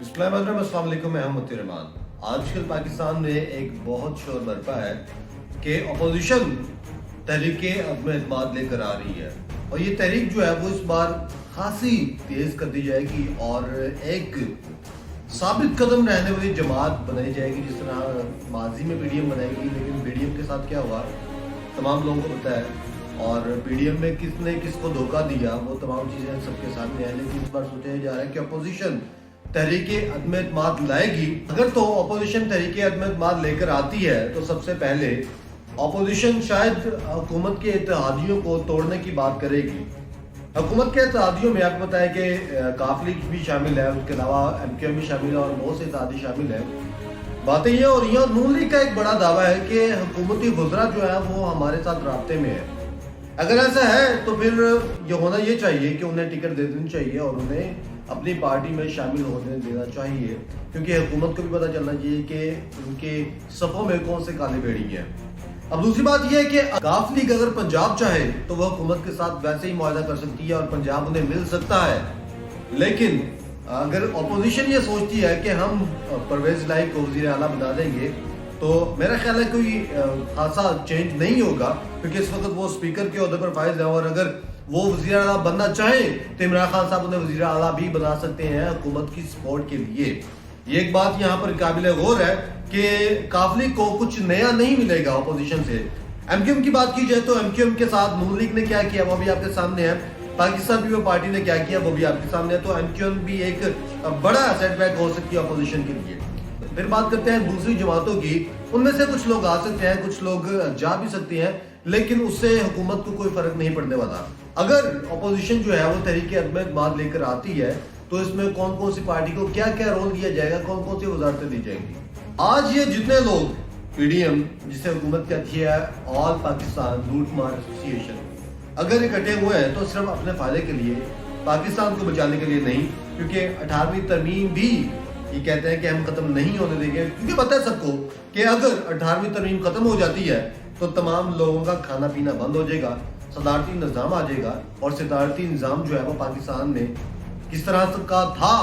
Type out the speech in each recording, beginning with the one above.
अस्सलाम वालेकुम, मैं हूं रहमान। आजकल पाकिस्तान में एक बहुत शोर बरपा है कि अपोजिशन तहरीके अदम एतमाद लेकर आ रही है और ये तहरीक जो है वो इस बार खासी तेज कर दी जाएगी और एक साबित कदम रहने वाली जमात बनाई जाएगी, जिस तरह माजी में पीडीएम बनाएगी। लेकिन पीडीएम के साथ क्या हुआ तमाम लोगों को पता है, और पीडीएम में किसने किसको धोखा दिया वो तमाम चीज़ें सबके सामने है। लेकिन इस बार सोचा जा रहा है कि अपोजिशन तहरीके अदम एतमाद लाएगी। अगर तो अपोजिशन तहरीके अदम एतमाद लेकर आती है तो सबसे पहले अपोजिशन शायद हुकूमत के इत्तेहादियों को तोड़ने की बात करेगी। हुकूमत के इत्तेहादियों में आपको पता है कि काफ लीग भी शामिल है, उसके अलावा एमक्यूएम भी शामिल है और बहुत से इत्तेहादी शामिल है। बातें ये हो रही हैं और नून लीग का एक बड़ा दावा है कि हुकूमती वज़रा जो है वो हमारे साथ राब्ते में है। अगर ऐसा है तो फिर ये होना ये चाहिए कि उन्हें टिकट दे देनी चाहिए और उन्हें अपनी पार्टी में शामिल होने देना चाहिए, क्योंकि हुकूमत को भी पता चलना चाहिए कि उनके सफ़ों में कौन से काले भेड़ी हैं। अब दूसरी बात यह है कि काफ लीग अगर पंजाब चाहे तो वह हुकूमत के साथ वैसे ही मुआहदा कर सकती है और पंजाब उन्हें मिल सकता है। लेकिन अगर अपोजिशन ये सोचती है कि हम परवेज इलाही को वज़ीर आला बना देंगे तो मेरा ख्याल है कोई खासा चेंज नहीं होगा, क्योंकि इस वक्त वो स्पीकर के ओहदे पर फाइज है और अगर वो वज़ीर आला बनना चाहे तो इमरान खान साहब उन्हें वज़ीर आला भी बना सकते हैं हुकूमत की सपोर्ट के लिए। ये एक बात यहाँ पर काबिल गौर है कि काफ लीग को कुछ नया नहीं मिलेगा अपोजिशन से। एमक्यूएम की बात की जाए तो एमक्यूएम के साथ नून लीग ने क्या किया वो भी आपके सामने है, पाकिस्तान पीपल्स पार्टी ने क्या किया वो भी आपके सामने है। तो एमक्यूएम भी एक बड़ा सेटबैक हो सकती है अपोजिशन के लिए। फिर बात करते हैं दूसरी जमातों की। उनमें से कुछ लोग आ सकते हैं, कुछ लोग जा भी सकते हैं, लेकिन उससे हुकूमत को कोई फर्क नहीं पड़ने वाला। अगर अपोजिशन जो है वो तहरीके अदम एतमाद लेकर आती है तो इसमें कौन कौन सी पार्टी को क्या क्या रोल दिया जाएगा, कौन कौन सी वजारतें दी जाएंगी। आज ये जितने लोग पीडीएम, जिसे हुकूमत कहती है ऑल पाकिस्तान लूट मार एसोसिएशन, अगर इकट्ठे हुए हैं तो सिर्फ अपने फायदे के लिए, पाकिस्तान को बचाने के लिए नहीं, क्योंकि 18वीं तरमीम भी ये कहते हैं कि हम खत्म नहीं होने देंगे। क्योंकि पता है सबको कि अगर 18वीं तरमीम खत्म हो जाती है तो तमाम लोगों का खाना पीना बंद हो जाएगा, सदारती निज़ाम आ जाएगा। और सदारती निज़ाम जो है वो पाकिस्तान में किस तरह का था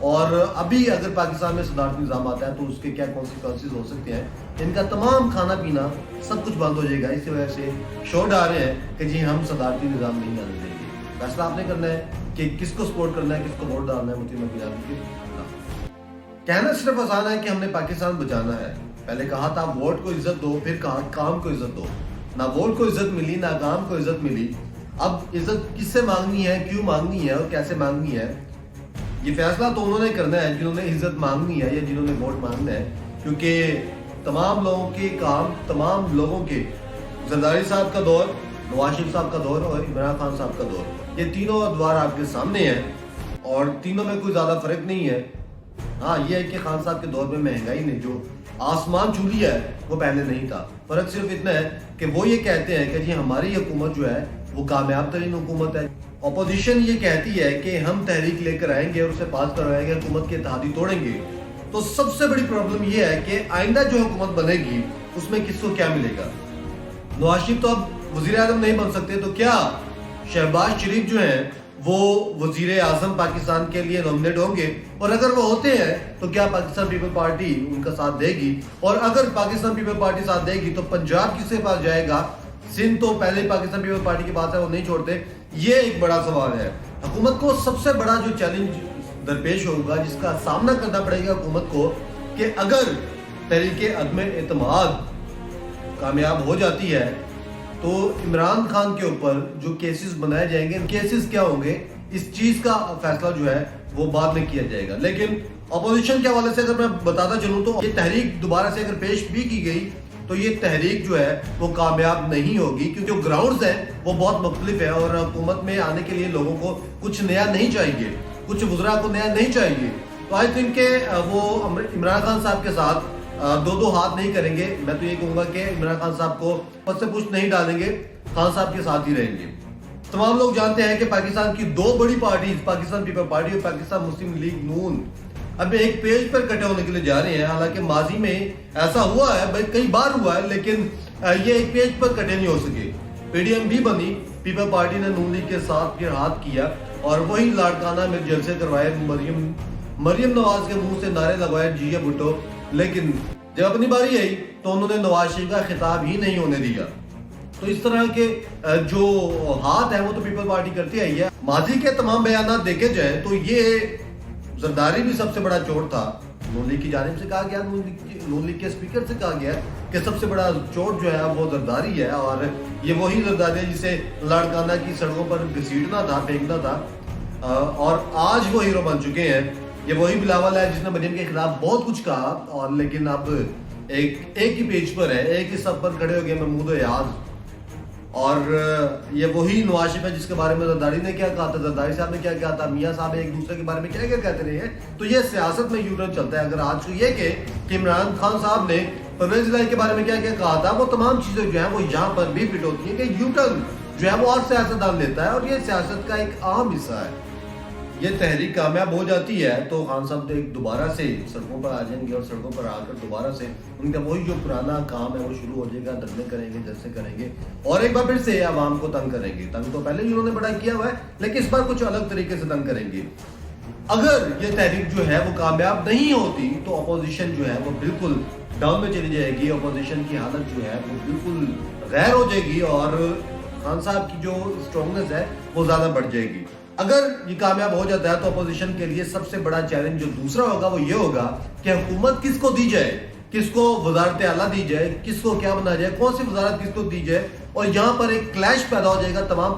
और अभी अगर पाकिस्तान में सदारती निज़ाम आता है तो उसके क्या कॉन्सिक्वेंसेस हो सकते हैं, इनका तमाम खाना पीना सब कुछ बंद हो जाएगा। इसी वजह से शोर डाल रहे हैं कि जी हम सदारती निज़ाम नहीं आने देंगे। फैसला आपने करना है कि किसको सपोर्ट करना है, किसको वोट डालना है। मुझे कहना सिर्फ आसान है कि हमने पाकिस्तान बचाना है। पहले कहा था वोट को इज्जत दो, फिर कहा काम को इज्जत दो। ना वोट को इज्जत मिली ना काम को इज्जत मिली। अब इज्जत किससे मांगनी है, क्यों मांगनी है और कैसे मांगनी है, ये फैसला तो उन्होंने करना है जिन्होंने इज्जत मांगनी है या जिन्होंने वोट मांगना है। क्योंकि तमाम लोगों के काम, तमाम लोगों के, जरदारी साहब का दौर, नवाज शरीफ साहब का दौर और इमरान खान साहब का दौर, ये तीनों अदवार आपके सामने हैं और तीनों में कोई ज़्यादा फर्क नहीं है। हाँ, ये है कि खान साहब के दौर में महंगाई ने जो आसमान छू लिया है वो पहले नहीं था। फर्क सिर्फ इतना है कि वो ये कहते हैं कि जी हमारी हुकूमत जो है वो कामयाब तरीन हुकूमत है। अपोजिशन ये कहती है कि हम तहरीक लेकर आएंगे और उसे पास करवाएंगे, हुकूमत के इत्तेहादी तोड़ेंगे। तो सबसे बड़ी प्रॉब्लम ये है कि आइंदा जो हुकूमत बनेगी उसमें किसको क्या मिलेगा। नवाज शरीफ तो अब वजीर आज़म नहीं बन सकते, तो क्या शहबाज शरीफ जो है वो वजीर आज़म पाकिस्तान के लिए नॉमिनेट होंगे? और अगर वो होते हैं तो क्या पाकिस्तान पीपल पार्टी उनका साथ देगी? और अगर पाकिस्तान पीपल पार्टी साथ देगी तो पंजाब किसके पास जाएगा? सिंध तो पहले ही पाकिस्तान पीपल पार्टी की बात है, वो नहीं छोड़ते। ये एक बड़ा सवाल है। हुकूमत को सबसे बड़ा जो चैलेंज दरपेश होगा, जिसका सामना करना पड़ेगा हुकूमत को, कि अगर तहरीके अदम एतमाद कामयाब हो जाती है तो इमरान खान के ऊपर जो केसेस बनाए जाएंगे, केसेस क्या होंगे, इस चीज का फैसला जो है वो बाद में किया जाएगा। लेकिन अपोजिशन के हवाले से अगर मैं बताता चलूं तो ये तहरीक दोबारा से अगर पेश भी की गई तो ये तहरीक जो है वो कामयाब नहीं होगी, क्योंकि जो ग्राउंड्स हैं वो बहुत मुख्तलिफ है और हुकूमत में आने के लिए लोगों को कुछ नया नहीं चाहिए, कुछ वज़रा को नया नहीं चाहिए। तो आई थिंक के वो इमरान खान साहब के साथ दो हाथ नहीं करेंगे। मैं तो ये कहूंगा कि इमरान खान साहब को पद से पुष्ट नहीं डालेंगे, खान साहब के साथ ही रहेंगे। तमाम लोग जानते हैं कि पाकिस्तान की दो बड़ी पार्टी, पाकिस्तान पीपल पार्टी और पाकिस्तान मुस्लिम लीग नून, अब एक पेज पर इकट्ठे होने के लिए जा रहे हैं। हालांकि माजी में ऐसा हुआ है, भाई कई बार हुआ है, लेकिन ये एक पेज पर इकट्ठे नहीं हो सके। पीडीएम भी बनी, पीपल पार्टी ने नून लीग के साथ फिर हाथ किया और वही लाड़काना में जलसे करवाए। मरियम मरियम नवाज के मुंह से नारे लगवाए जिया भुट्टो, लेकिन जब अपनी बारी आई तो उन्होंने नवाज शरीफ का खिताब ही नहीं होने दिया। तो इस तरह के जो हाथ है वो तो पीपल पार्टी करती आई है। माजी के तमाम बयान देखे जाए तो ये जरदारी भी सबसे बड़ा चोट था। नून लीग की जानिब से कहा गया, नून लीग के स्पीकर से कहा गया कि सबसे बड़ा चोट जो है वो जरदारी है, और ये वही जरदारी है जिसे लाड़काना की सड़कों पर घसीटना था, फेंकना था, और आज वो हीरो बन चुके हैं। ये वही बिलावल है जिसने मरियम के खिलाफ बहुत कुछ कहा, और लेकिन अब एक ही पेज पर है, एक ही सब पर खड़े हो गए महमूद याज। और ये वही नवाज शरीफ है जिसके बारे में जरदारी ने क्या कहा था, जरदारी साहब ने क्या कहा था, मियां साहब एक दूसरे के बारे में क्या क्या कहते रहे हैं। तो ये सियासत में यूटर्न चलता है। अगर आज को ये कि इमरान खान साहब ने परवेज इलाही के बारे में क्या क्या कहा था, वो तमाम चीजें जो है वो यहाँ पर भी फिट होती है कि यूटर्न जो है वो और सियासतदान लेता है, और ये सियासत का एक अहम हिस्सा है। ये तहरीक कामयाब हो जाती है तो खान साहब तो एक दोबारा से सड़कों पर आ जाएंगे, और सड़कों पर आकर दोबारा से उनका वही जो पुराना काम है वो शुरू हो जाएगा, धरने करेंगे, जलसे करेंगे, और एक बार फिर से आवाम को तंग करेंगे। तंग तो पहले ही उन्होंने बड़ा किया हुआ है, लेकिन इस बार कुछ अलग तरीके से तंग करेंगे। अगर ये तहरीक जो है वो कामयाब नहीं होती तो अपोजिशन जो है वो बिल्कुल डाउन में चली जाएगी। अपोजिशन की हालत जो है वो बिल्कुल गैर हो जाएगी, और खान साहब की जो स्ट्रॉन्गनेस है वो ज्यादा बढ़ जाएगी। अगर ये कामयाब हो जाता है तो अपोजिशन के लिए सबसे बड़ा चैलेंज जो दूसरा होगा वो ये होगा कि हुकूमत किसको दी जाए, किसको वजारत आला दी जाए, किसको क्या बना जाए, कौन सी वजारत किसको दी जाए। और यहाँ पर एक क्लैश पैदा हो जाएगा तमाम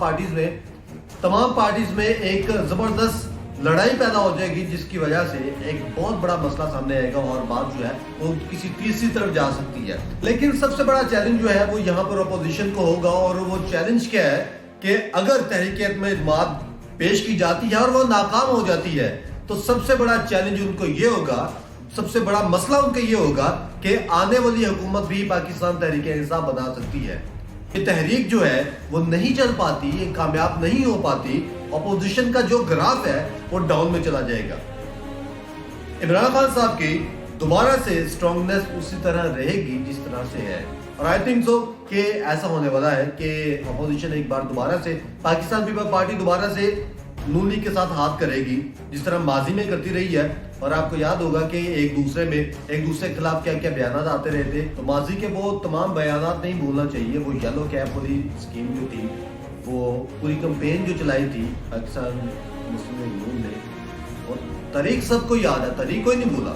पार्टीज में एक जबरदस्त लड़ाई पैदा हो जाएगी, जिसकी वजह से एक बहुत बड़ा मसला सामने आएगा और बात जो है वो किसी तीसरी तरफ जा सकती है। लेकिन सबसे बड़ा चैलेंज जो है वो यहाँ पर अपोजिशन को होगा, और वो चैलेंज क्या है कि अगर तहरीक में इत्मीनान पेश की जाती है और वो नाकाम हो जाती है तो सबसे बड़ा चैलेंज उनको ये होगा, सबसे बड़ा मसला उनका ये होगा कि आने वाली हुकूमत भी पाकिस्तान तहरीक इंसाफ बना सकती है। ये तहरीक जो है वो नहीं चल पाती, ये कामयाब नहीं हो पाती, अपोजिशन का जो ग्राफ है वो डाउन में चला जाएगा। इमरान खान साहब की दोबारा से स्ट्रॉन्गनेस उसी तरह रहेगी जिस तरह से है, और आई थिंक सो कि ऐसा होने वाला है कि अपोजिशन एक बार दोबारा से, पाकिस्तान पीपल पार्टी दोबारा से नून लीग के साथ हाथ करेगी जिस तरह माजी में करती रही है। और आपको याद होगा कि एक दूसरे के खिलाफ क्या क्या बयान आते रहे थे, तो माजी के वो तमाम बयान नहीं भूलना चाहिए। वो येलो कैप वाली स्कीम जो थी, वो पूरी कैंपेन जो चलाई थी पाकिस्तान मुस्लिम लीग ने, और तरीक सबको याद है, तरीक कोई नहीं भूला।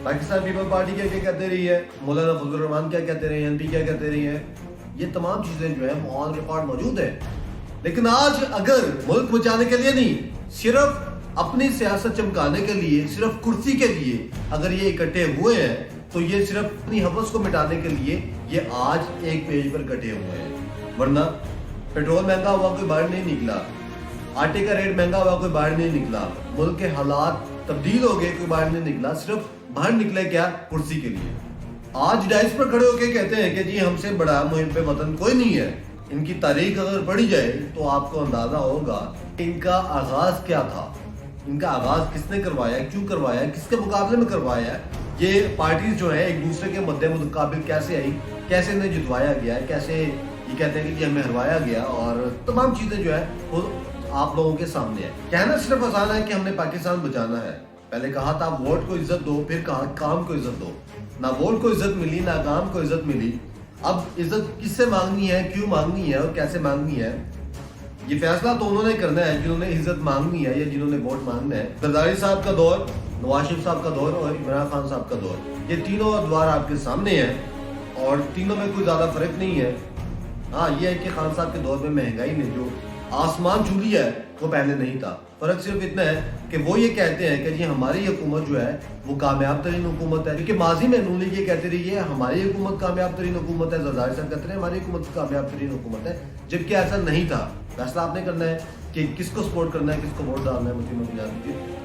पाकिस्तान पीपल पार्टी क्या क्या कहते रही है, मौलाना फजलुर रहमान क्या कहते रहे हैं, एनपी क्या कहते रही है, ये तमाम चीजें जो है वो ऑन रिकॉर्ड मौजूद है। लेकिन आज अगर मुल्क बचाने के लिए नहीं, सिर्फ अपनी सियासत चमकाने के लिए, सिर्फ कुर्सी के लिए अगर ये इकट्ठे हुए हैं, तो ये सिर्फ अपनी हवस को मिटाने के लिए ये आज एक पेज पर इकट्ठे हुए हैं। वरना पेट्रोल महंगा हुआ कोई बाहर नहीं निकला, आटे का रेट महंगा हुआ कोई बाहर नहीं निकला, मुल्क के हालात तब्दील हो गए कोई बाहर नहीं निकला, सिर्फ बाहर निकले क्या, कुर्सी के लिए। आज डाइस पर खड़े होकर कहते हैं कि जी हमसे बड़ा मुहिम पे वतन कोई नहीं है। इनकी तारीख अगर पढ़ी जाए तो आपको अंदाजा होगा इनका आगाज क्या था, इनका आगाज किसने करवाया, क्यों करवाया, किसके मुकाबले में करवाया, ये पार्टीज जो है एक दूसरे के मद्दे मुकाबिल कैसे आई, कैसे इन्हें जितवाया गया, कैसे ये कहते हैं कि हमें हरवाया गया, और तमाम चीजें जो है वो आप लोगों के सामने है। कहना सिर्फ आसान है कि हमने पाकिस्तान बचाना है। पहले कहा था वोट को इज्जत दो, फिर कहा काम को इज्जत दो। ना वोट को इज्जत मिली, ना काम को इज्जत मिली। अब इज्जत किससे मांगनी है, क्यों मांगनी है और कैसे मांगनी है, ये फैसला तो उन्होंने करना है जिन्होंने इज्जत मांगनी है या जिन्होंने वोट मांगना है। जरदारी साहब का दौर, नवाज शरीफ साहब का दौर और इमरान खान साहब का दौर, ये तीनों द्वार आपके सामने हैं और तीनों में कोई ज्यादा फर्क नहीं है। हाँ, ये है कि खान साहब के दौर में महंगाई ने जो आसमान छू लिया है वो पहले नहीं था। फर्क सिर्फ इतना है कि वो ये कहते हैं कि जी हमारी हुकूमत जो है वो कामयाब तरीन हुकूमत है, क्योंकि माजी में नून लीग ये कहती रही है हमारी हुकूमत कामयाब तरीन हुकूमत है, जरदारी साहब कहते हैं हमारी हुकूमत कामयाब तरीन हुकूमत है, जबकि ऐसा नहीं था। फैसला आपने करना है कि किसको सपोर्ट करना है, किसको वोट डालना है। मुझे याद कीजिए।